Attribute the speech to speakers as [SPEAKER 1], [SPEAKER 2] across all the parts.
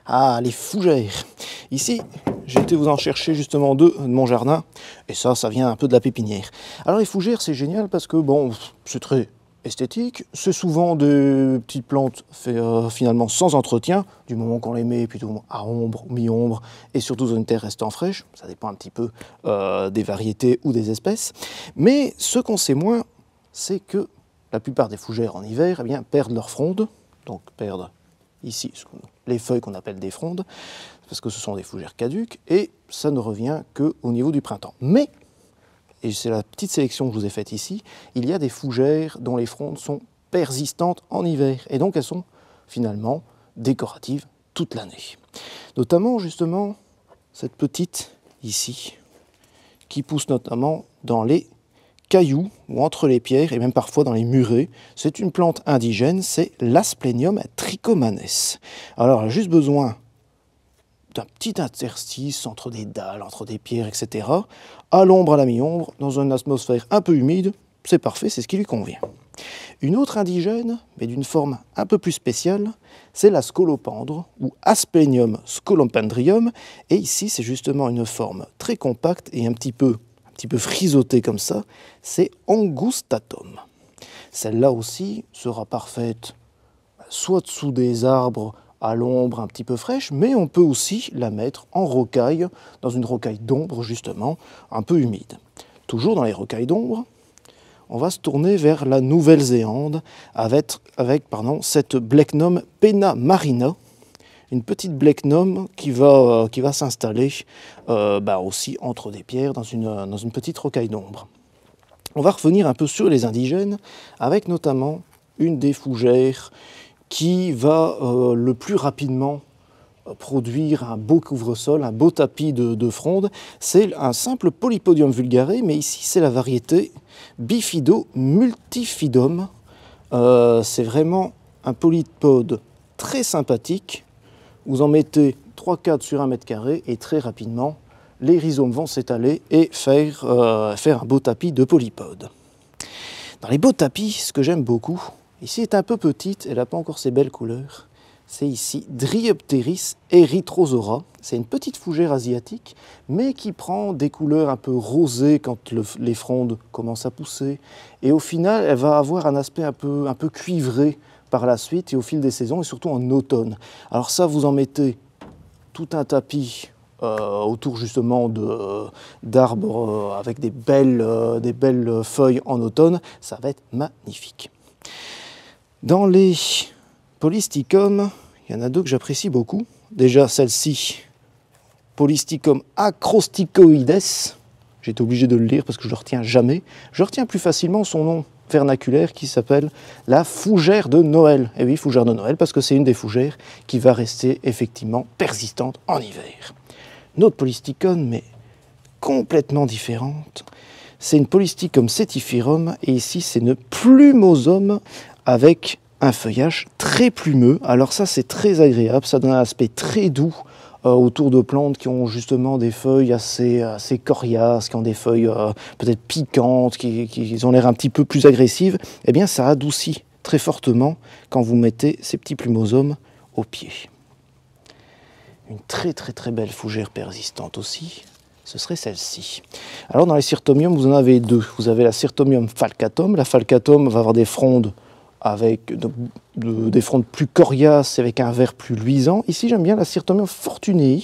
[SPEAKER 1] Ah, les fougères. Ici, j'ai été vous en chercher justement deux de mon jardin. Et ça vient un peu de la pépinière. Alors les fougères, c'est génial parce que, bon, c'est très esthétique. C'est souvent des petites plantes finalement sans entretien, du moment qu'on les met plutôt à ombre, mi-ombre, et surtout dans une terre restant fraîche. Ça dépend un petit peu des variétés ou des espèces. Mais ce qu'on sait moins, c'est que la plupart des fougères en hiver eh bien, perdent leur fronde, donc perdent ici les feuilles qu'on appelle des frondes, parce que ce sont des fougères caduques, et ça ne revient qu'au niveau du printemps. Mais, et c'est la petite sélection que je vous ai faite ici, il y a des fougères dont les frondes sont persistantes en hiver, et donc elles sont finalement décoratives toute l'année. Notamment justement cette petite ici, qui pousse notamment dans les cailloux ou entre les pierres et même parfois dans les murets. C'est une plante indigène, c'est l'Asplenium trichomanes. Alors elle a juste besoin d'un petit interstice entre des dalles, entre des pierres, etc. À l'ombre, à la mi-ombre, dans une atmosphère un peu humide, c'est parfait, c'est ce qui lui convient. Une autre indigène, mais d'une forme un peu plus spéciale, c'est la scolopendre, ou Asplenium scolopendrium, et ici c'est justement une forme très compacte et un petit peu frisottée comme ça, c'est Angustatum. Celle-là aussi sera parfaite soit sous des arbres à l'ombre un petit peu fraîche, mais on peut aussi la mettre en rocaille, dans une rocaille d'ombre justement, un peu humide. Toujours dans les rocailles d'ombre, on va se tourner vers la Nouvelle-Zélande avec cette Blechnum penna marina, une petite Blechnum qui va s'installer aussi entre des pierres dans une petite rocaille d'ombre. On va revenir un peu sur les indigènes avec notamment une des fougères qui va le plus rapidement produire un beau couvre-sol, un beau tapis de fronde. C'est un simple Polypodium vulgare, mais ici c'est la variété Bifido multifidum. C'est vraiment un polypode très sympathique. Vous en mettez 3-4 sur 1 mètre carré et très rapidement, les rhizomes vont s'étaler et faire un beau tapis de polypodes. Dans les beaux tapis, ce que j'aime beaucoup, ici est un peu petite, elle n'a pas encore ses belles couleurs, c'est ici Dryopteris erythrosaura. C'est une petite fougère asiatique, mais qui prend des couleurs un peu rosées quand les frondes commencent à pousser. Et au final, elle va avoir un aspect un peu cuivré par la suite et au fil des saisons, et surtout en automne. Alors ça, vous en mettez tout un tapis autour justement d'arbres avec des belles feuilles en automne, ça va être magnifique. Dans les Polysticum, il y en a deux que j'apprécie beaucoup. Déjà celle-ci, Polysticum acrostichoides. J'ai été obligé de le lire parce que je ne le retiens jamais. Je retiens plus facilement son nom vernaculaire qui s'appelle la fougère de Noël. Et oui, fougère de Noël, parce que c'est une des fougères qui va rester effectivement persistante en hiver. Une autre Polysticum, mais complètement différente, c'est une Polysticum setifierum, et ici c'est une plumosome avec un feuillage très plumeux. Alors ça c'est très agréable, ça donne un aspect très doux autour de plantes qui ont justement des feuilles assez coriaces, qui ont des feuilles peut-être piquantes, qui ont l'air un petit peu plus agressives. Eh bien ça adoucit très fortement quand vous mettez ces petits plumosomes au pied. Une très belle fougère persistante aussi, ce serait celle-ci. Alors dans les Cyrtomium, vous en avez deux. Vous avez la Cyrtomium falcatum. La falcatum va avoir des frondes avec des frondes plus coriaces, avec un vert plus luisant. Ici, j'aime bien la Cyrtomium fortunei.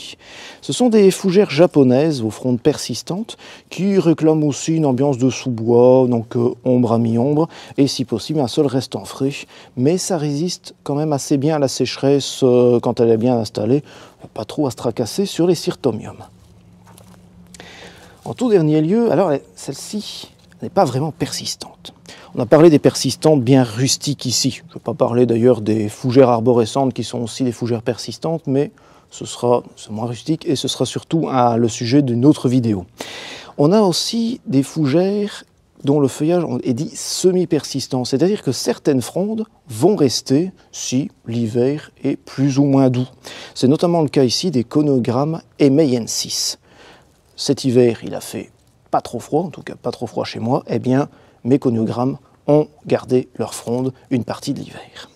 [SPEAKER 1] Ce sont des fougères japonaises aux frondes persistantes qui réclament aussi une ambiance de sous-bois, donc ombre à mi-ombre, et si possible un sol restant frais. Mais ça résiste quand même assez bien à la sécheresse quand elle est bien installée. Pas trop à se tracasser sur les Cyrtomium. En tout dernier lieu, alors celle-ci n'est pas vraiment persistante. On a parlé des persistantes bien rustiques ici. Je ne vais pas parler d'ailleurs des fougères arborescentes qui sont aussi des fougères persistantes, mais c'est moins rustique et ce sera surtout le sujet d'une autre vidéo. On a aussi des fougères dont le feuillage est dit semi-persistant, c'est-à-dire que certaines frondes vont rester si l'hiver est plus ou moins doux. C'est notamment le cas ici des Conogrammes emeiensis. Cet hiver, il a fait pas trop froid, en tout cas pas trop froid chez moi, eh bien mes Conogrammes ont gardé leur fronde une partie de l'hiver.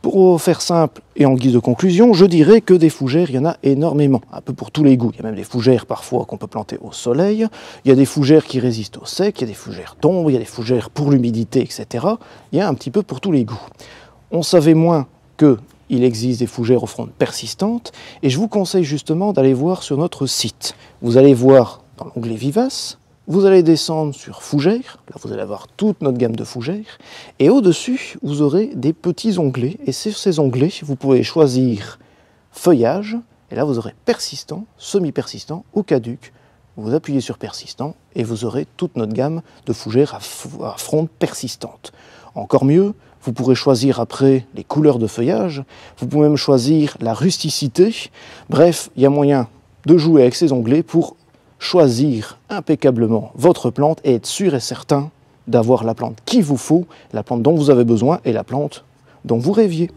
[SPEAKER 1] Pour faire simple et en guise de conclusion, je dirais que des fougères, il y en a énormément, un peu pour tous les goûts. Il y a même des fougères parfois qu'on peut planter au soleil, il y a des fougères qui résistent au sec, il y a des fougères tombes, il y a des fougères pour l'humidité, etc. Il y a un petit peu pour tous les goûts. On savait moins qu'il existe des fougères aux frondes persistantes, et je vous conseille justement d'aller voir sur notre site. Vous allez voir dans l'onglet Vivaces, vous allez descendre sur fougères, là vous allez avoir toute notre gamme de fougères, et au-dessus vous aurez des petits onglets, et sur ces onglets vous pouvez choisir feuillage, et là vous aurez persistant, semi-persistant ou caduc. Vous appuyez sur persistant et vous aurez toute notre gamme de fougères à fronde persistante. Encore mieux, vous pourrez choisir après les couleurs de feuillage, vous pouvez même choisir la rusticité, bref, il y a moyen de jouer avec ces onglets pour choisir impeccablement votre plante et être sûr et certain d'avoir la plante qu'il vous faut, la plante dont vous avez besoin et la plante dont vous rêviez.